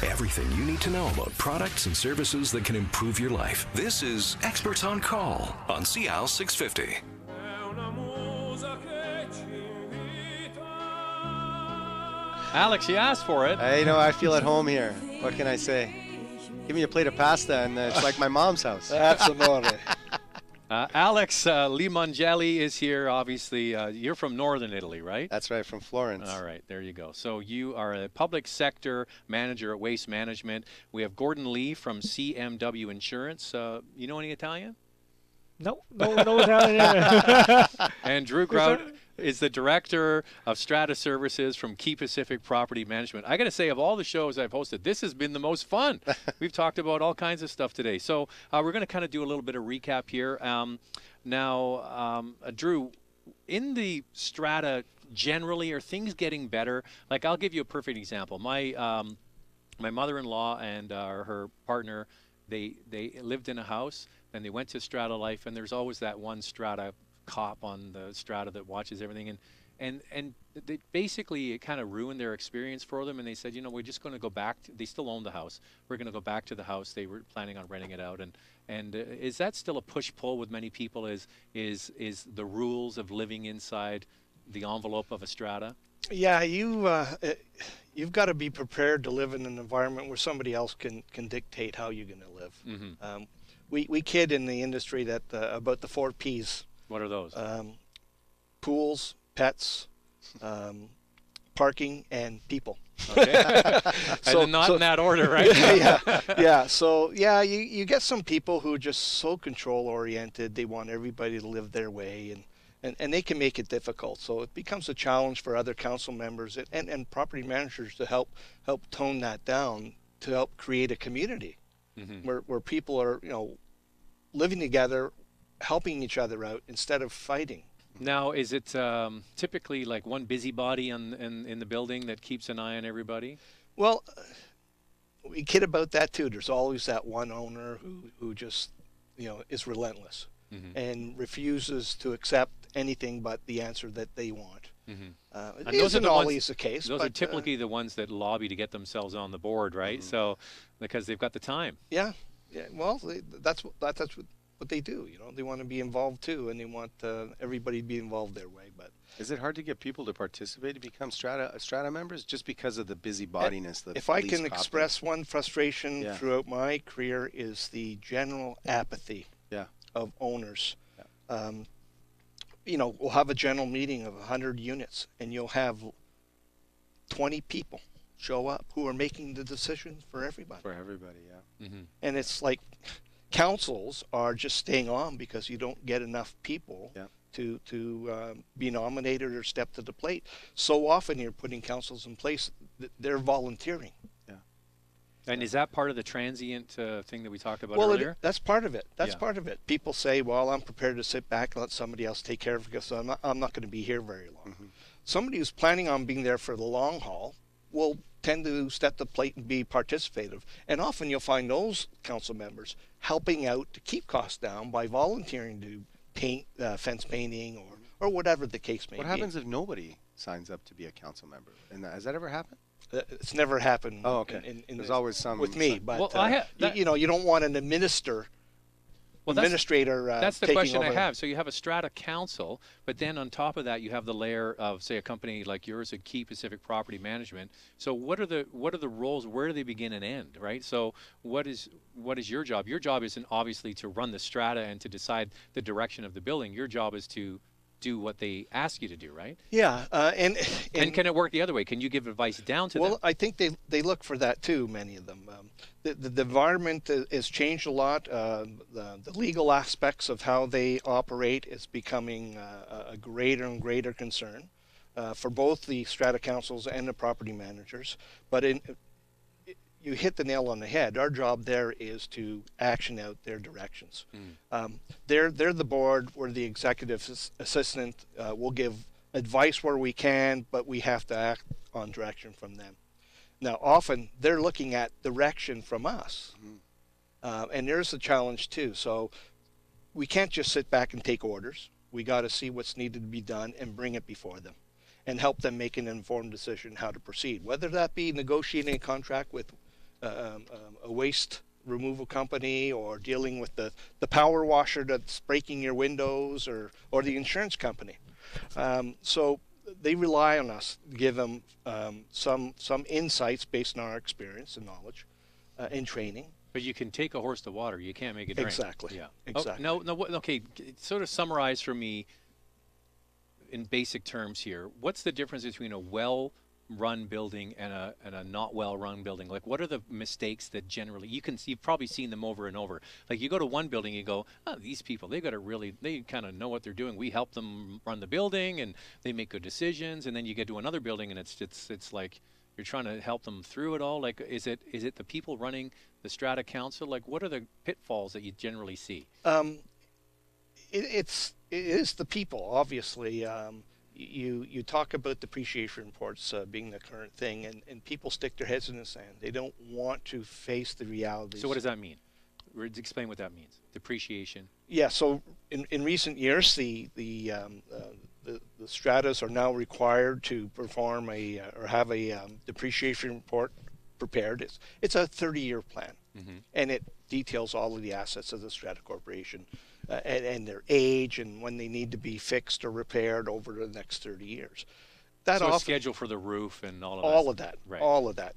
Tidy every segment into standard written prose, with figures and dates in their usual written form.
Everything you need to know about products and services that can improve your life. This is Experts on Call on CL 650. Alex, you asked for it. I feel at home here. What can I say? Give me a plate of pasta and it's like my mom's house. That's amore. Alex Limongelli is here. Obviously, you're from northern Italy, right? That's right, from Florence. All right, there you go. So you are a public sector manager at Waste Management. We have Gordon Lee from CMW Insurance. You know any Italian? No Italian. And Drew Kraut is the director of Strata Services from Key Pacific Property Management. I got to say, of all the shows I've hosted, this has been the most fun. We've talked about all kinds of stuff today. So we're going to kind of do a little bit of recap here. Drew, in the strata generally, are things getting better? Like, I'll give you a perfect example. My mother-in-law and her partner, they lived in a house, and they went to StrataLife, and there's always that one strata cop on the strata that watches everything, and they basically, it kind of ruined their experience for them, and they said, we're just going to go back to, they still own the house, we're going to go back to the house. They were planning on renting it out, and is that still a push-pull with many people? Is the rules of living inside the envelope of a strata? Yeah, you've got to be prepared to live in an environment where somebody else can dictate how you're going to live. Mm-hmm. We kid in the industry that about the 4 Ps. What are those? Pools, pets, parking, and people. Okay. So not in that order, right? Yeah. So you get some people who are just so control oriented. They want everybody to live their way, and they can make it difficult. So it becomes a challenge for other council members and property managers to help tone that down, to help create a community where people are living together, helping each other out instead of fighting. Now, is it typically like one busybody in the building that keeps an eye on everybody? Well, we kid about that too. There's always that one owner who just is relentless and refuses to accept anything but the answer that they want. It isn't always the case. Those are typically the ones that lobby to get themselves on the board, right? So because they've got the time. Yeah. Well, that's what they do. They want to be involved too, and they want everybody to be involved their way. But is it hard to get people to participate, to become strata members, just because of the busybodiness? If I can express one frustration throughout my career, is the general apathy of owners. We'll have a general meeting of 100 units, and you'll have 20 people show up who are making the decisions for everybody. And it's like councils are just staying on because you don't get enough people to be nominated or step to the plate. So often you're putting councils in place that they're volunteering. And is that part of the transient thing that we talked about earlier? That's part of it. That's part of it. People say, well, I'm prepared to sit back and let somebody else take care of it because I'm not going to be here very long. Somebody who's planning on being there for the long haul will tend to step the plate and be participative. And often you'll find those council members helping out to keep costs down by volunteering to paint, fence painting, or whatever the case may be. What happens if nobody signs up to be a council member? And has that ever happened? It's never happened. Oh, okay. There's always some with me, but well, you don't want an administrator. That's the question over. I have. So you have a strata council, but then on top of that, you have the layer of, say, a company like yours, a Key Pacific Property Management. So what are the roles? Where do they begin and end? Right. So what is your job? Your job isn't obviously to run the strata and to decide the direction of the building. Your job is to do what they ask you to do, right? Yeah, and can it work the other way? Can you give advice down to them? Well, I think they look for that too, many of them. The environment has changed a lot. The legal aspects of how they operate is becoming a greater and greater concern for both the strata councils and the property managers. But you hit the nail on the head. Our job there is to action out their directions. They're the board. We're the executive assistant. We'll give advice where we can, but we have to act on direction from them. Now, often they're looking at direction from us, and there's a challenge too. So we can't just sit back and take orders. We got to see what's needed to be done and bring it before them, and help them make an informed decision how to proceed. Whether that be negotiating a contract with a waste removal company, or dealing with the power washer that's breaking your windows, or the insurance company. So they rely on us to give them some insights based on our experience and knowledge and training. But you can take a horse to water. You can't make it drink. Exactly. Yeah. Exactly. Oh, no. Okay. Sort of summarize for me in basic terms here. What's the difference between a well-run building and a not well-run building? Like, what are the mistakes that generally you've probably seen them over and over? Like, you go to one building, you go, oh, these people, they kind of know what they're doing. We help them run the building, and they make good decisions. And then you get to another building, and it's like you're trying to help them through it all. Like, is it the people running the Strata Council? Like, what are the pitfalls that you generally see? It is the people, obviously. You talk about depreciation reports being the current thing, and people stick their heads in the sand. They don't want to face the realities. So what does that mean? Explain what that means. Depreciation. Yeah. So in recent years, the stratas are now required to perform or have a depreciation report prepared. It's a 30-year plan, and it details all of the assets of the strata corporation. And their age and when they need to be fixed or repaired over the next 30 years. So a schedule for the roof and all of that. Right. All of that.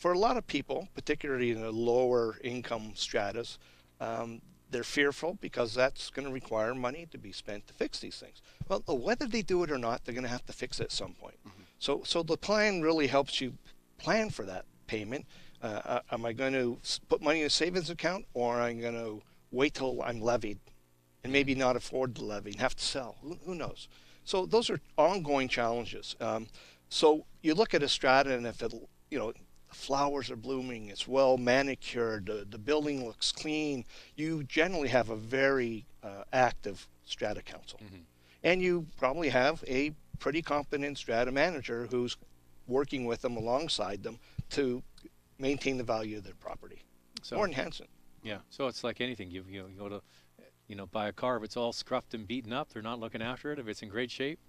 For a lot of people, particularly in the lower income stratas, they're fearful because that's going to require money to be spent to fix these things. Well, whether they do it or not, they're going to have to fix it at some point. So the plan really helps you plan for that payment. Am I going to put money in a savings account, or am I going to wait till I'm levied and maybe not afford the levy and have to sell? Who knows? So those are ongoing challenges. So you look at a strata, and if the flowers are blooming, it's well manicured, the building looks clean, you generally have a very active strata council. And you probably have a pretty competent strata manager who's working with them alongside them to maintain the value of their property or enhance it. Yeah. So it's like anything. You go to buy a car. If it's all scruffed and beaten up, they're not looking after it. If it's in great shape,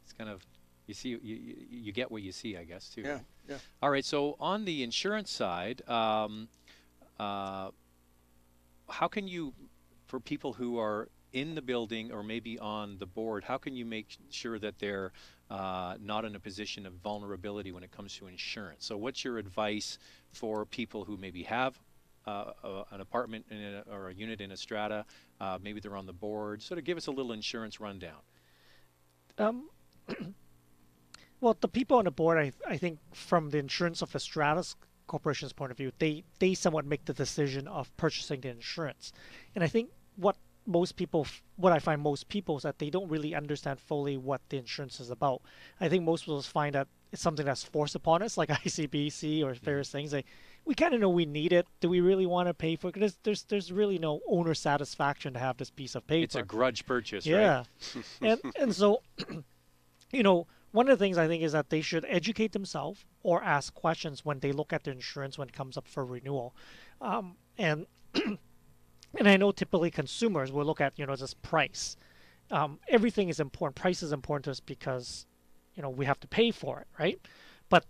it's kind of, you get what you see, I guess, too. Yeah, yeah. All right. So on the insurance side, how can you, for people who are in the building or maybe on the board, how can you make sure that they're not in a position of vulnerability when it comes to insurance? So what's your advice for people who maybe have an apartment or a unit in a strata, maybe they're on the board? Sort of give us a little insurance rundown. Well, the people on the board, I think from the insurance of the strata corporation's point of view, they somewhat make the decision of purchasing the insurance. And I think what I find most people is that they don't really understand fully what the insurance is about. I think most people find that it's something that's forced upon us, like ICBC or various things. We kind of know we need it. Do we really want to pay for it? Because there's really no owner satisfaction to have this piece of paper. It's a grudge purchase, yeah. Right? and so, one of the things I think is that they should educate themselves or ask questions when they look at their insurance when it comes up for renewal. And I know typically consumers will look at, just price. Everything is important. Price is important to us because, we have to pay for it, right? But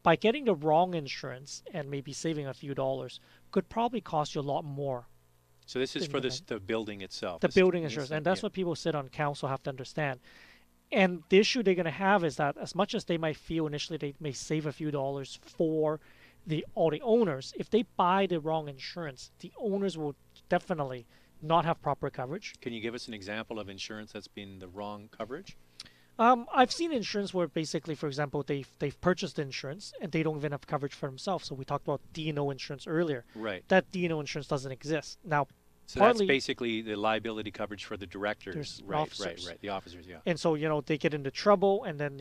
by getting the wrong insurance and maybe saving a few dollars could probably cost you a lot more. So this is for the building itself. The building insurance. And that's what people sit on council have to understand. And the issue they're going to have is that as much as they might feel initially they may save a few dollars for all the owners, if they buy the wrong insurance, the owners will definitely not have proper coverage. Can you give us an example of insurance that's been the wrong coverage? I've seen insurance where basically, for example, they've purchased insurance and they don't even have coverage for themselves. So we talked about D&O insurance earlier. Right. That D&O insurance doesn't exist. Now, so that's basically the liability coverage for the directors. Right, the officers, yeah. And so, they get into trouble, and then,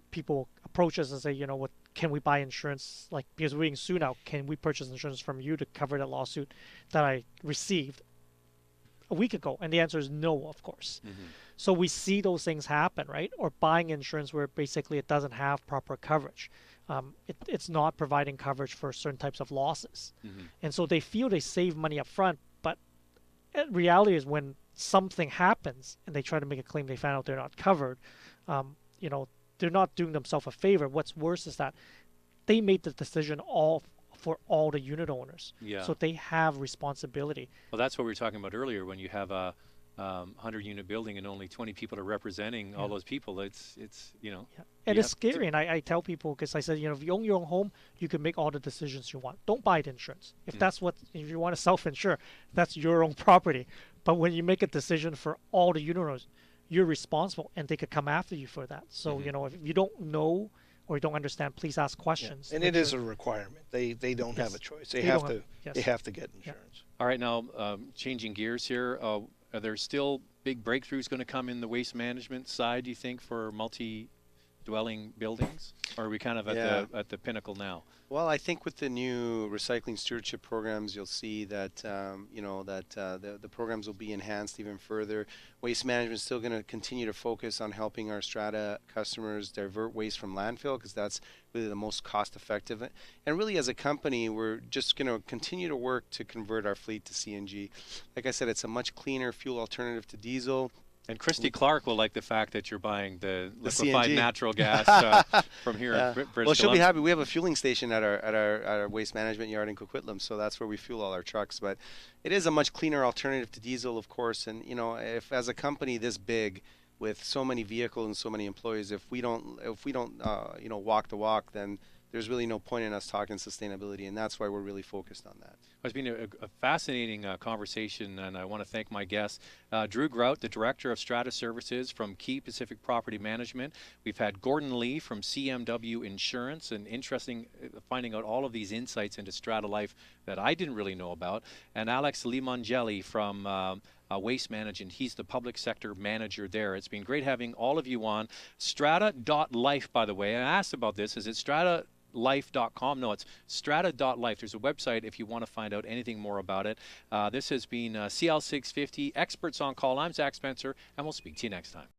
people approach us and say, what, can we buy insurance? Like, because we're being sued now, can we purchase insurance from you to cover that lawsuit that I received a week ago? And the answer is no, of course. So we see those things happen, right? Or buying insurance where basically it doesn't have proper coverage. It's not providing coverage for certain types of losses. And so they feel they save money up front, but reality is when something happens and they try to make a claim, they find out they're not covered. They're not doing themselves a favor. What's worse is that they made the decision all for all the unit owners. Yeah. So they have responsibility. Well, that's what we were talking about earlier. When you have a 100-unit building and only 20 people are representing all those people, it's you know. Yeah. And it's scary. And I tell people, because I said, you know, if you own your own home, you can make all the decisions you want. Don't buy the insurance. If if you want to self-insure, that's your own property. But when you make a decision for all the unit owners, you're responsible, and they could come after you for that. So, you know, if you don't know or you don't understand, please ask questions. And it is a requirement. They don't have a choice. They have to get insurance. All right, now changing gears here. Are there still big breakthroughs going to come in the waste management side, do you think, for multi-dwelling buildings? Or are we kind of at the pinnacle now? Well, I think with the new recycling stewardship programs, you'll see that you know that the programs will be enhanced even further. Waste management is still going to continue to focus on helping our strata customers divert waste from landfill, because that's really the most cost-effective. And really, as a company, we're just going to continue to work to convert our fleet to CNG. Like I said, it's a much cleaner fuel alternative to diesel. And Christy Clark will like the fact that you're buying the liquefied CNG. natural gas from here in British Well, she'll be Columbia. happy. We have a fueling station at our waste management yard in Coquitlam, so that's where we fuel all our trucks. But it is a much cleaner alternative to diesel, of course. And you know, if as a company this big, with so many vehicles and so many employees, if we don't you know, walk the walk, then there's really no point in us talking sustainability, and that's why we're really focused on that. It's been a fascinating conversation, and I want to thank my guests. Drew Grout, the Director of Strata Services from Key Pacific Property Management. We've had Gordon Lee from CMW Insurance, and interesting finding out all of these insights into StrataLife that I didn't really know about. And Alex Limongelli from Waste Management. He's the public sector manager there. It's been great having all of you on. Strata.life, by the way. I asked about this. Is it StrataLife.com? No, it's Strata.life. There's a website if you want to find out anything more about it. This has been CL650 Experts on Call. I'm Zach Spencer, and we'll speak to you next time.